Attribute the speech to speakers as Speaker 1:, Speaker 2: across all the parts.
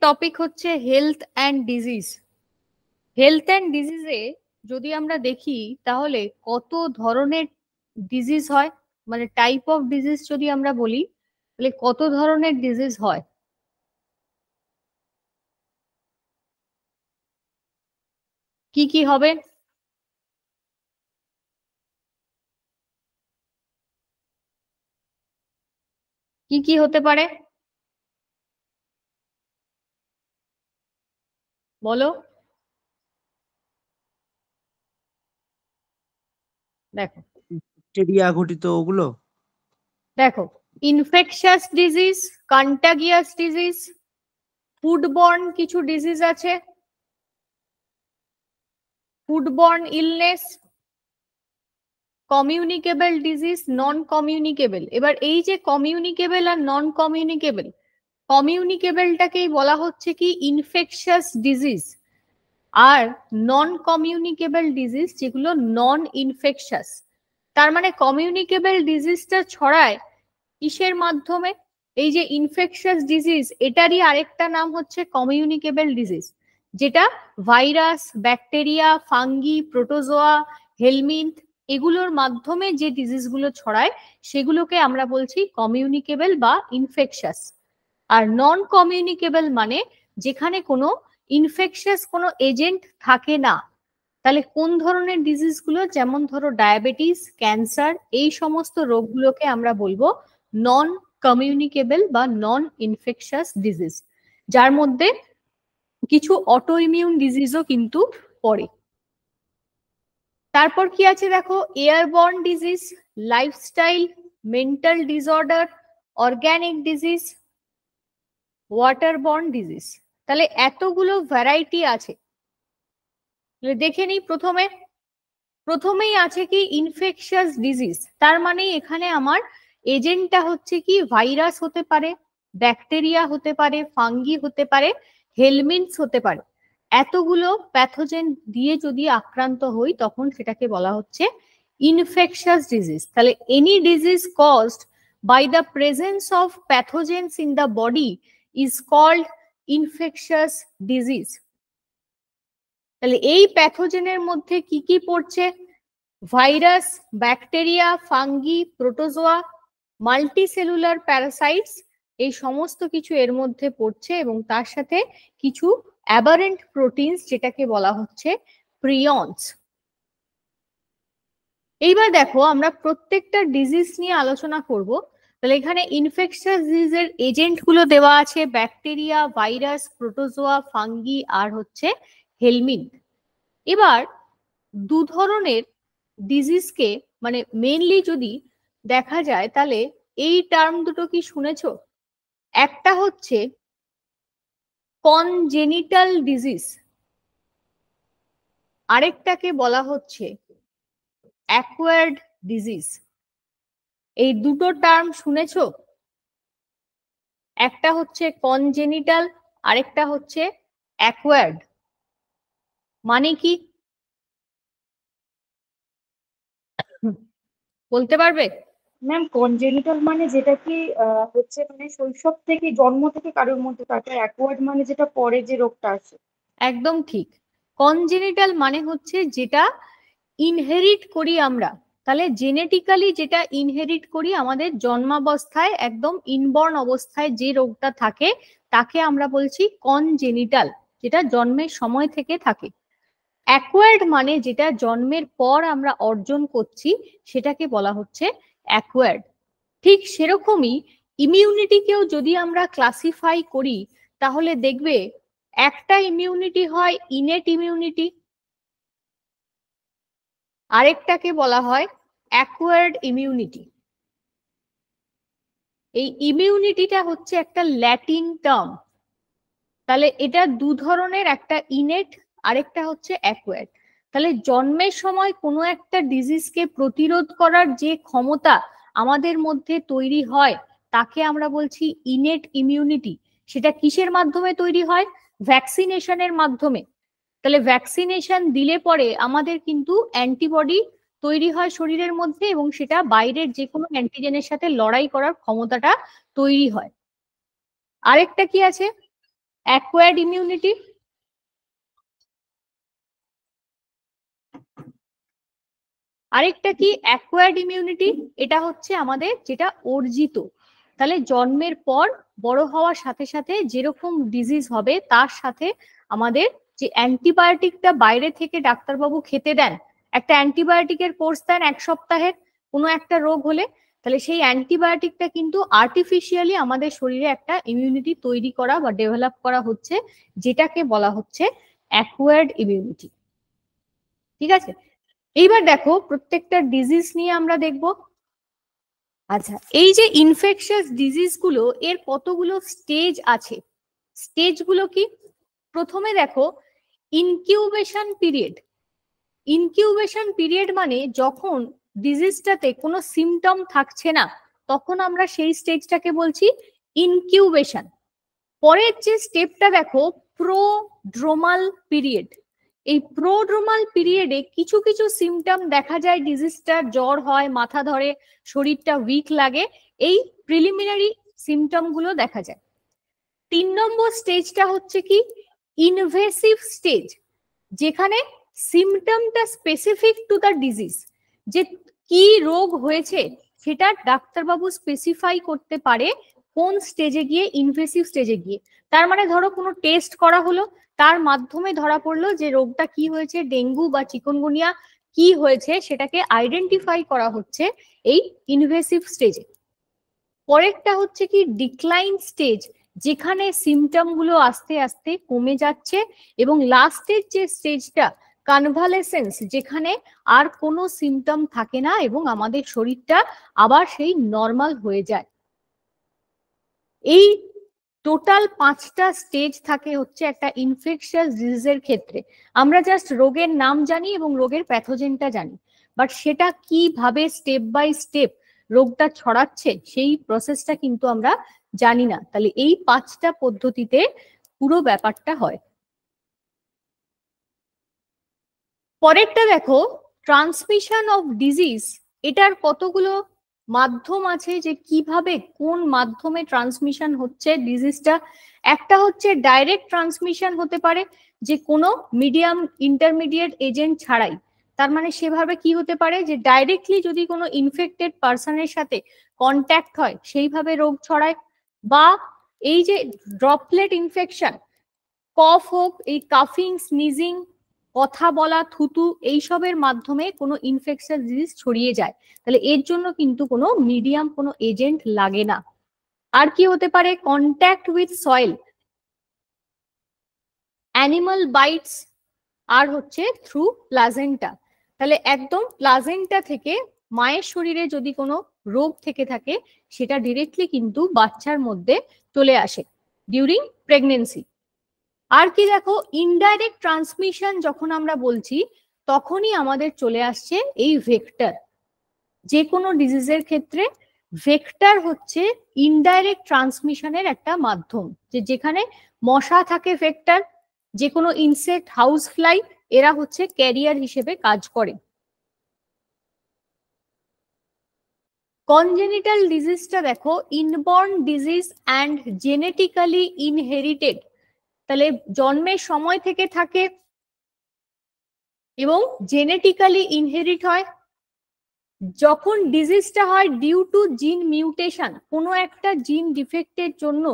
Speaker 1: Topic হচ্ছে health and disease. Health and ডিজিজে যদি আমরা দেখি তাহলে কত ধরনের ডিজিজ হয়, মানে টাইপ অফ ডিজিজ যদি আমরা বলি তাহলে কত ধরনের ডিজিজ হয়। কি কি হবে? কি কি হতে পারে বলো? দেখো
Speaker 2: ব্যাকটেরিয়া ঘটিত ওগুলো।
Speaker 1: দেখো, infectious disease, contagious disease, foodborne কিছু ডিজিজ আছে, foodborne illness, communicable disease, non communicable. এবার এই যে কমিউনিকেবল আর নন কমিউনিকেবল, কমিউনিকেবলটাকেই বলা হচ্ছে কি ইনফেকশাস ডিজিজ, আর নন কমিউনিকেবল ডিজিজ যেগুলো নন ইনফেকশাস। তার মানে কমিউনিকেবল ডিজিজটা ছড়ায় কিসের মাধ্যমে? এই যে ইনফেকশাস ডিজিজ, এটারই আরেকটা নাম হচ্ছে কমিউনিকেবল ডিজিজ, যেটা virus, bacteria, fungi, protozoa, helminth এগুলোর মাধ্যমে যে ডিজিজগুলো ছড়ায় সেগুলোকে আমরা বলছি কমিউনিকেবল বা ইনফেকশাস। আর নন কমিউনিকেবল মানে যেখানে কোনো ইনফেকশাস কোনো এজেন্ট থাকে না। তাহলে কোন ধরনের ডিজিজ গুলো? যেমন ধরো ডায়াবেটিস, ক্যান্সার, এই সমস্ত রোগগুলোকে আমরা বলবো নন কমিউনিকেবল বা নন ইনফেকশাস ডিজিজ, যার মধ্যে কিছু অটো ইমিউন ডিজিজও কিন্তু পড়ে। তারপর কি আছে দেখো, airborne disease, lifestyle, mental disorder, organic disease, waterborne disease. তাহলে এতগুলো ভ্যারাইটি আছে। দেখে নিই প্রথমেই আছে কি ইনফেকশাস ডিজিজ। তার মানে এখানে আমার এজেন্টটা হচ্ছে কি ভাইরাস হতে পারে, ব্যাকটেরিয়া হতে পারে, ফাঙ্গি হতে পারে, হেলমিন্থস হতে পারে। এতগুলো প্যাথোজেন দিয়ে যদি আক্রান্ত হই তখন সেটাকে বলা হচ্ছে ইনফেকশাস ডিজিজ। তাহলে any disease caused by the presence of pathogens in the body is called infectious disease. তাহলে এই প্যাথোজেনের মধ্যে কি কি পড়ছে? Virus, bacteria, fungi, protozoa, multicellular parasites, এই সমস্ত কিছু এর মধ্যে পড়ছে, এবং তার সাথে কিছু অ্যাবারেন্ট প্রোটিনস যেটাকে বলা হচ্ছে প্রিয়ন্স। এইবার দেখো আমরা প্রত্যেকটা ডিজিজ নিয়ে আলোচনা করব। তাহলে এখানে ইনফেকশাস ডিজিজের এজেন্ট গুলো দেওয়া আছে, ব্যাকটেরিয়া, ভাইরাস, প্রোটোজোয়া, ফাঙ্গি আর হচ্ছে হেলমিন্থ। এবার দু ধরনের ডিজিজকে মানে মেইনলি যদি দেখা যায় তাহলে এই টার্ম দুটো কি শুনেছো? একটা হচ্ছে কনজেনিটাল ডিজিজ, আরেকটাকে বলা হচ্ছে অ্যাকোয়ার্ড ডিজিজ। এই দুটো টার্ম শুনেছো? একটা হচ্ছে কনজেনিটাল, আরেকটা হচ্ছে অ্যাকোয়ার্ড। মানে কি বলতে পারবে?
Speaker 3: ম্যাম, কনজেনিটাল মানে যেটা কি হচ্ছে মানে শৈশব থেকে, জন্ম থেকে কারোর মধ্যে থাকে। অ্যাকোয়ার্ড মানে যেটা পরে যে রোগটা আসে।
Speaker 1: একদম ঠিক। কনজেনিটাল মানে হচ্ছে যেটা ইনহেরিট করি আমরা। তাহলে জেনেটিক্যালি যেটা ইনহেরিট করি আমাদের জন্মাবস্থায়, একদম ইনবর্ন অবস্থায় যে রোগটা থাকে তাকে আমরা বলছি কনজেনিটাল, যেটা জন্মের সময় থেকে থাকে। অ্যাকোয়ার্ড মানে যেটা জন্মের পর আমরা অর্জন করছি সেটাকে বলা হচ্ছে অ্যাকোয়ার্ড। ঠিক সেরকমই ইমিউনিটিকেও যদি আমরা ক্লাসিফাই করি তাহলে দেখবে একটা ইমিউনিটি হয় ইনেট ইমিউনিটি, আরেকটাকে বলা হয় অ্যাকোয়ার্ড ইমিউনিটি। এই ইমিউনিটিটা হচ্ছে একটা ল্যাটিন টার্ম। তাহলে এটা দু ধরনের, একটা ইনেট আরেকটা হচ্ছে অ্যাকোয়ার্ড। তাহলে জন্মের সময় কোনো একটা ডিজিজকে প্রতিরোধ করার যে ক্ষমতা আমাদের মধ্যে তৈরি হয় তাকে আমরা বলছি ইনেট ইমিউনিটি। সেটা কিসের মাধ্যমে তৈরি হয়? ভ্যাকসিনেশনের মাধ্যমে। তাহলে ভ্যাকসিনেশন দিলে পরে আমাদের কিন্তু অ্যান্টিবডি তৈরি হয় শরীরের মধ্যে, এবং সেটা বাইরের যে কোনো অ্যান্টিজেনের সাথে লড়াই করার ক্ষমতাটা তৈরি হয়। আরেকটা কি আছে? অ্যাকোয়ার্ড ইমিউনিটি, আরেকটা কি অ্যাকোয়ার্ড ইমিউনিটি, এটা হচ্ছে আমাদের যেটা অর্জিত। তাহলে জন্মের পর বড় হওয়ার সাথে সাথে যেরকম ডিজিজ হবে তার সাথে আমাদের যে অ্যান্টিবায়োটিকটা বাইরে থেকে ডাক্তারবাবু খেতে দেন, একটা অ্যান্টিবায়োটিকের কোর্স দেন 1 সপ্তাহের কোনো একটা রোগ হলে, তাহলে সেই অ্যান্টিবায়োটিকটা কিন্তু আর্টিফিশিয়ালি আমাদের শরীরে একটা ইমিউনিটি তৈরি করা বা ডেভেলপ করা হচ্ছে, যেটাকে বলা হচ্ছে অ্যাকোয়ার্ড ইমিউনিটি। ঠিক আছে, এইবার দেখো প্রত্যেকটা ডিজিজ নিয়ে আমরা দেখব। আচ্ছা, এই যে ইনফেকশাস ডিজিজ গুলো এর কতগুলো স্টেজ আছে, স্টেজগুলো কি? প্রথমে দেখো ইনকিউবেশন পিরিয়ড। ইনকিউবেশন পিরিয়ড মানে যখন ডিজিজটাতে কোনো সিমটম থাকছে না, তখন আমরা সেই স্টেজটাকে বলছি ইনকিউবেশন। পরের যে স্টেপটা দেখো প্রোড্রোমাল পিরিয়ড। এই প্রোড্রোমাল পিরিয়ডে কিছু কিছু সিমটম দেখা যায়, ডিজিজটার জ্বর হয়, মাথা ধরে, শরীরটা উইক লাগে, এই প্রিলিমিনারি সিমটম গুলো দেখা যায়। 3 নম্বর স্টেজটা হচ্ছে কি ইনভেসিভ স্টেজ, যেখানে সিমটমটা স্পেসিফিক টু দ্য ডিজিজ, যে কি রোগ হয়েছে সেটা ডাক্তারবাবু স্পেসিফাই করতে পারে কোন স্টেজে গিয়ে, ইনভেসিভ স্টেজে গিয়ে। তার মানে ধরো কোনো টেস্ট করা হলো, তার মাধ্যমে ধরা পড়লো যে রোগটা কি হয়েছে, ডেঙ্গু বা চিকুনগুনিয়া কি হয়েছে, সেটাকে আইডেন্টিফাই করা হচ্ছে এই ইনভেসিভ স্টেজে। পরেরটা হচ্ছে কি ডিক্লাইন স্টেজ, যেখানে সিমটম গুলো আস্তে আস্তে কমে যাচ্ছে, এবং লাস্টের যে স্টেজটা কনভালেসেন্স, যেখানে আর কোনো সিমটম থাকে না এবং আমাদের শরীরটা আবার সেই নর্মাল হয়ে যায়। এই টোটাল 5টা স্টেজ থাকে হচ্ছে একটা ইনফেকশাস ডিজিজের ক্ষেত্রে। আমরা জাস্ট রোগের নাম জানি এবং রোগের প্যাথোজেনটা জানি, বাট সেটা কিভাবে স্টেপ বাই স্টেপ রোগটা ছড়াচ্ছে সেই প্রসেসটা কিন্তু আমরা জানি না। তাহলে এই 5টা পদ্ধতিতে পুরো ব্যাপারটা হয়। পরেরটা দেখো ট্রান্সমিশন অফ ডিজিজ। এটার কতগুলো মাধ্যম আছে, যে কিভাবে কোন মাধ্যমে ট্রান্সমিশন হচ্ছে ডিজিজটা। একটা হচ্ছে ডাইরেক্ট ট্রান্সমিশন হতে পারে, যে কোনো মিডিয়াম ইন্টারমিডিয়েট এজেন্ট ছাড়াই। তার মানে সেভাবে কি হতে পারে, যে ডাইরেক্টলি যদি কোনো ইনফেক্টেড পার্সনের সাথে কন্ট্যাক্ট হয় সেইভাবে রোগ ছড়ায়। বা এই যে ড্রপলেট ইনফেকশন, কফ হোক, এই কাফিং, স্নিজিং, কথা বলা, থুতু, এইসবের মাধ্যমে কোনো ইনফেকশন ডিজিজ ছড়িয়ে যায়। তাহলে এর জন্য কিন্তু কোনো মিডিয়াম, কোনো এজেন্ট লাগে না। আর কি হতে পারে, contact with soil, animal bites, আর হচ্ছে থ্রু প্লাজেন্টা। তাহলে একদম প্লাজেন্টা থেকে মায়ের শরীরে যদি কোনো রোগ থেকে থাকে, সেটা ডিরেক্টলি কিন্তু বাচ্চার মধ্যে চলে আসে ডিউরিং প্রেগনেন্সি। আর কি দেখো ইনডাইরেক্ট ট্রান্সমিশন যখন আমরা বলছি, তখনই আমাদের চলে আসছে এই ভেক্টর। যে কোনো ডিজিজের ক্ষেত্রে ভেক্টর হচ্ছে ইনডাইরেক্ট ট্রান্সমিশনের একটা মাধ্যম, যে যেখানে মশা থাকে ভেক্টর, যে কোনো ইনসেক্ট, হাউস ফ্লাই, এরা হচ্ছে ক্যারিয়ার হিসেবে কাজ করে। কনজেনিটাল ডিজিজটা দেখো inborn disease and genetically inherited. তাহলে জন্মের সময় থেকে থাকে এবং জেনেটিক্যালি ইনহেরিট হয়। যখন ডিজিজটা হয় ডিউ টু জিন মিউটেশন, কোনো একটা জিন ডিফেক্টের জন্য,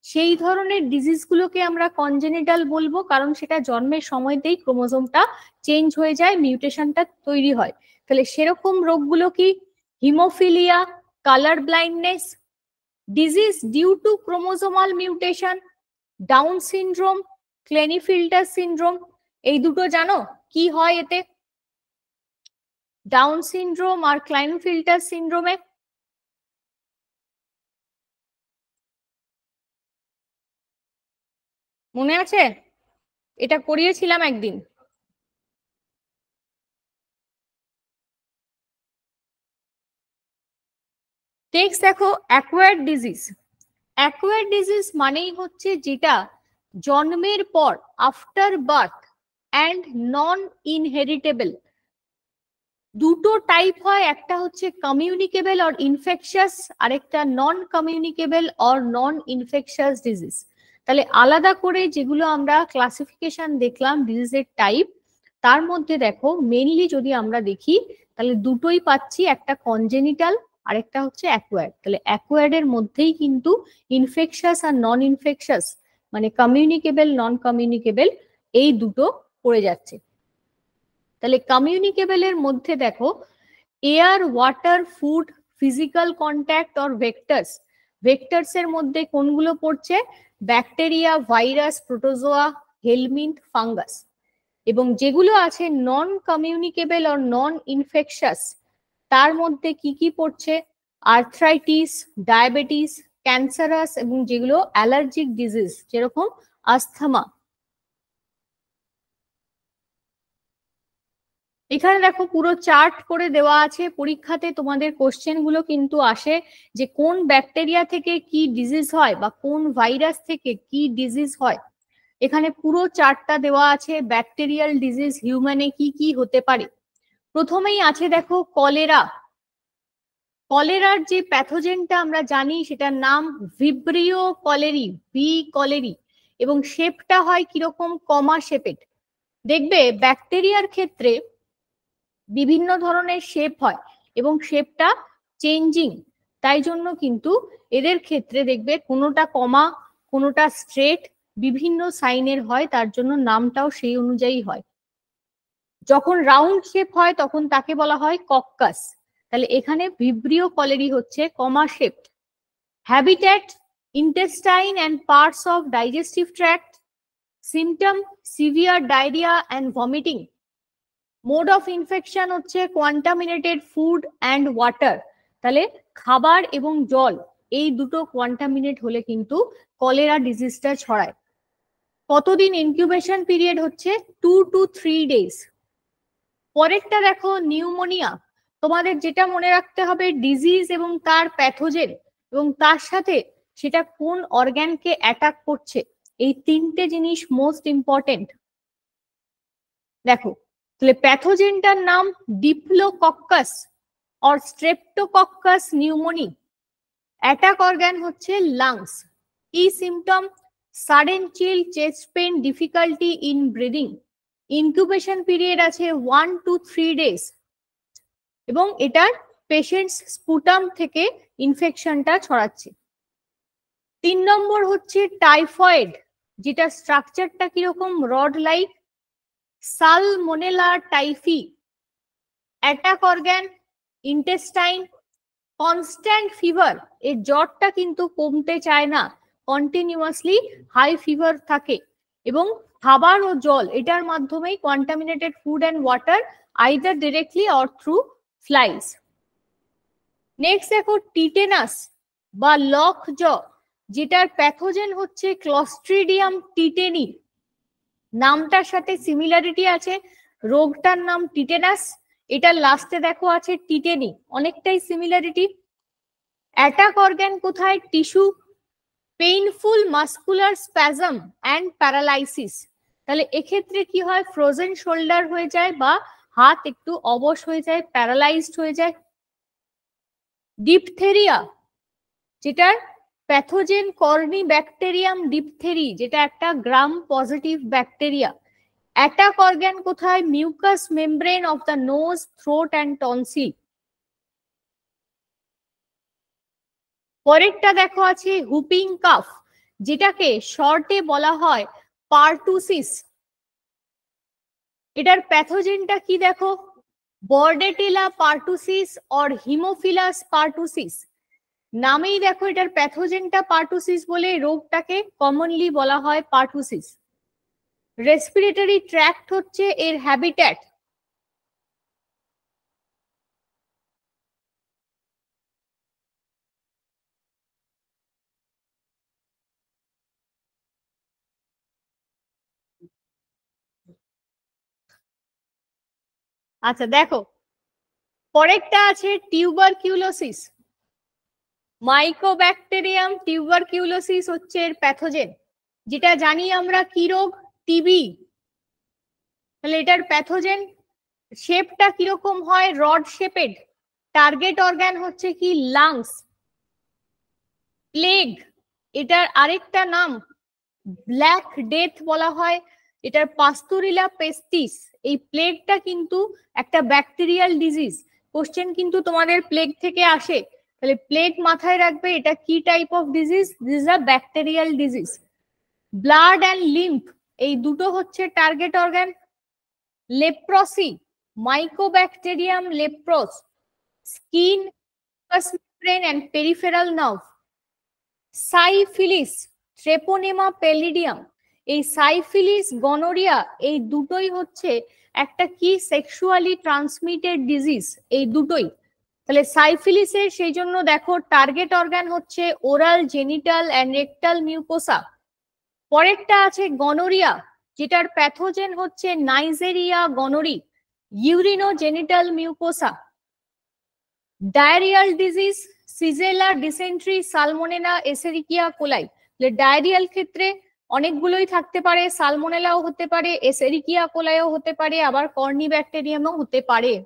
Speaker 1: সেই ধরনের ডিজিজগুলোকে আমরা কনজেনিটাল বলবো, কারণ সেটা জন্মের সময়তেই ক্রোমোজোমটা চেঞ্জ হয়ে যায়, মিউটেশনটা তৈরি হয়। তাহলে সেরকম রোগগুলো কি haemophilia, colour blindness, disease due to chromosomal mutation, Down syndrome, Klinefelter syndrome. এই দুটো জানো কি হয় এতে, ডাউন সিনড্রোম আর ক্লাইনফিল্টার সিনড্রোমে? মনে আছে? এটা করিয়েছিলাম একদিন। টেক্সট দেখো অ্যাকোয়ার্ড ডিজিজ। অ্যাকোয়ার্ড ডিজিজ মানেই হচ্ছে যেটা জন্মের পর, after birth and non inheritable. দুটো টাইপ হয়, একটা হচ্ছে কমিউনিকেবল অর ইনফেকশাস, আরেকটা non communicable or non infectious disease. তাহলে আলাদা করে যেগুলো আমরা ক্লাসিফিকেশন দেখলাম ডিজিজের টাইপ, তার মধ্যে দেখো মেইনলি যদি আমরা দেখি তাহলে দুটোই পাচ্ছি, একটা কনজেনিটাল আর একটা হচ্ছে অ্যাকোয়ার্ড। তাহলে অ্যাকোয়ার্ড এর মধ্যেই কিন্তু ইনফেকশাস আর নন ইনফেকশাস মানে কমিউনিকেবল নন কমিউনিকেবল এই দুটো পড়ে যাচ্ছে। তাহলে কমিউনিকেবল এর মধ্যে দেখো air, water, food, physical contact or vectors. Vectors এর মধ্যে কোনগুলো পড়ছে? Bacteria, virus, protozoa, helminth, fungus. এবং যেগুলো আছে non communicable or non infectious, তার মধ্যে কি কি পড়ছে? আর্থ্রাইটিস, ডায়াবেটিস, ক্যান্সারাস এবং যেগুলো অ্যালার্জিক ডিজিজ যেরকম আস্থমা। এখানে দেখো পুরো চার্ট করে দেওয়া আছে, পরীক্ষাতে তোমাদের কোশ্চেন গুলো কিন্তু আসে যে কোন ব্যাকটেরিয়া থেকে কি ডিজিজ হয় বা কোন ভাইরাস থেকে কি ডিজিজ হয়। এখানে পুরো চার্টটা দেওয়া আছে, ব্যাকটেরিয়াল ডিজিজ হিউম্যানে কি কি হতে পারে। প্রথমেই আছে দেখো কলেরা। কলেরার যে প্যাথোজেনটা আমরা জানি সেটার নাম ভিব্রিও কলেরি, ভি কলেরি, এবং শেপটা হয় কিরকম? কমা শেপেড। দেখবে ব্যাকটেরিয়ার ক্ষেত্রে বিভিন্ন ধরনের শেপ হয় এবং শেপটা চেঞ্জিং, তাই জন্য কিন্তু এদের ক্ষেত্রে দেখবে কোনোটা কমা, কোনোটা স্ট্রেট, বিভিন্ন সাইনের হয়, তার জন্য নামটাও সেই অনুযায়ী হয়। যখন রাউন্ড শেপ হয় তখন তাকে বলা হয় কক্কাস। তাহলে এখানে ভিব্রিও কলেরি হচ্ছে comma shape. Habitat intestine and parts of digestive tract. Symptom severe diarrhoea and vomiting. Mode of infection হচ্ছে কোয়ান্টামিনেটেড ফুড অ্যান্ড ওয়াটার। তাহলে খাবার এবং জল এই দুটো কোয়ান্টামিনেট হলে কিন্তু কলেরা ডিজিজটা ছড়ায়। কতদিন ইনকিউবেশন পিরিয়ড হচ্ছে? 2 to 3 days। পরেরটা দেখো নিউমোনিয়া। তোমাদের যেটা মনে রাখতে হবে ডিজিজ এবং তার প্যাথোজেন এবং তার সাথে সেটা কোন অর্গানকে অ্যাটাক করছে, এই তিনটে জিনিস মোস্ট ইম্পর্টেন্ট। দেখো তাহলে প্যাথোজেনটার নাম diplococcus or streptococcus pneumoniae. Attack organ হচ্ছে লাংস। কি symptom? Sudden chill, chest pain, difficulty in breathing. Incubation period আছে 1 to 3 days এবং এটার পেশেন্টস স্পুটাম থেকে ইনফেকশনটা ছড়াচ্ছে। 3 নম্বর হচ্ছে টাইফয়েড, যেটা স্ট্রাকচারটা কিরকম? Rod like. Salmonella typhi. Attack organ intestine. Constant fever, এর জ্বরটা কিন্তু কমতে চায় না, কন্টিনিউয়াসলি হাই ফিভার থাকে। এবং খাবার ও জল এটার মাধ্যমেই contaminated food and water either directly or through flies. Next দেখো টিটেনাস বা লক জ, যেটার প্যাথোজেন হচ্ছে ক্লস্ট্রিডিয়াম টিটেনি। নামটার সাথে সিমিলারিটি আছে, রোগটার নাম টিটেনাস, এটার লাস্টে দেখো আছে টিটেনি, অনেকটাই সিমিলারিটি। অ্যাটাক অর্গান কোথায়? Tissue. Painful muscular spasm and paralysis. তাহলে এক্ষেত্রে কি হয়? ফ্রোজেন শোল্ডার হয়ে যায় বা হাত একটু অবশ হয়ে যায়, প্যারালাইজড হয়ে যায়। ডিপথেরিয়া, যেটার প্যাথোজেন কর্নি ব্যাকটেরিয়াম ডিপথেরি, যেটা একটা gram positive bacteria. Attack organ কোথায়? Mucous membrane of the nose, throat and tonsil. পরেরটা দেখো আছে হুপিং কাফ, যেটাকে শর্টে বলা হয় পার্টুসিস। এটার প্যাথোজেনটা কি দেখো? বর্ডেটেলা পার্টুসিস অর হিমোফিলাস পার্টুসিস। নামেই দেখো এটার প্যাথোজেনটা পার্টুসিস বলে রোগটাকে কমনলি বলা হয় পার্টুসিস। রেসপিরেটরি ট্র্যাক্ট হচ্ছে এর হ্যাবিট্যাট। আচ্ছা দেখো পরেরটা আছে টিউবারকিউলোসিস। মাইকোব্যাকটেরিয়াম টিউবারকিউলোসিস হচ্ছে এর প্যাথোজেন, যেটা জানি আমরা কি রোগ? টিবি। তাহলে এটার প্যাথোজেন শেপটা কিরকম হয়? Rod shaped. টার্গেট অর্গান হচ্ছে কি? লাংস। প্লেগ, এটার আরেকটা নাম ব্ল্যাক ডেথ বলা হয়, এটার পাস্তুরিলা পেস্টিস, এই প্লেগটা কিন্তু একটা ব্যাকটেরিয়াল ডিজিজ। কোশ্চেন কিন্তু তোমাদের প্লেগ থেকে আসে, তাহলে প্লেগ মাথায় রাখবে, এটা কি type of disease, this is a bacterial disease. Blood and lymph, এই দুটো হচ্ছে target organ. Leprosy, mycobacterium leprae, skin, membrane and peripheral nerve. Syphilis, treponema pallidum, এই সাইফিলিস, গনোরিয়া, এই দুটোই হচ্ছে একটা কি সেক্সুয়ালি ট্রান্সমিটেড ডিজিজ, এই দুটোই। তাহলে সাইফিলিসের সেই জন্য দেখো টার্গেট অর্গান হচ্ছে oral, genital and rectal mucosa. পরেরটা আছে গনোরিয়া, যেটার প্যাথোজেন হচ্ছে neisseria gonorrhoeae, urinogenital mucosa. Diarrhoeal disease, shigella, dysentery, salmonella, escherichia coli. Diarrhoeal ক্ষেত্রে অনেকগুলোই থাকতে পারে, সালমোনেলাও হতে পারে, এসেরিকিয়া কোলাইও হতে পারে, আবার কর্নি ব্যাকটেরিয়ামও হতে পারে।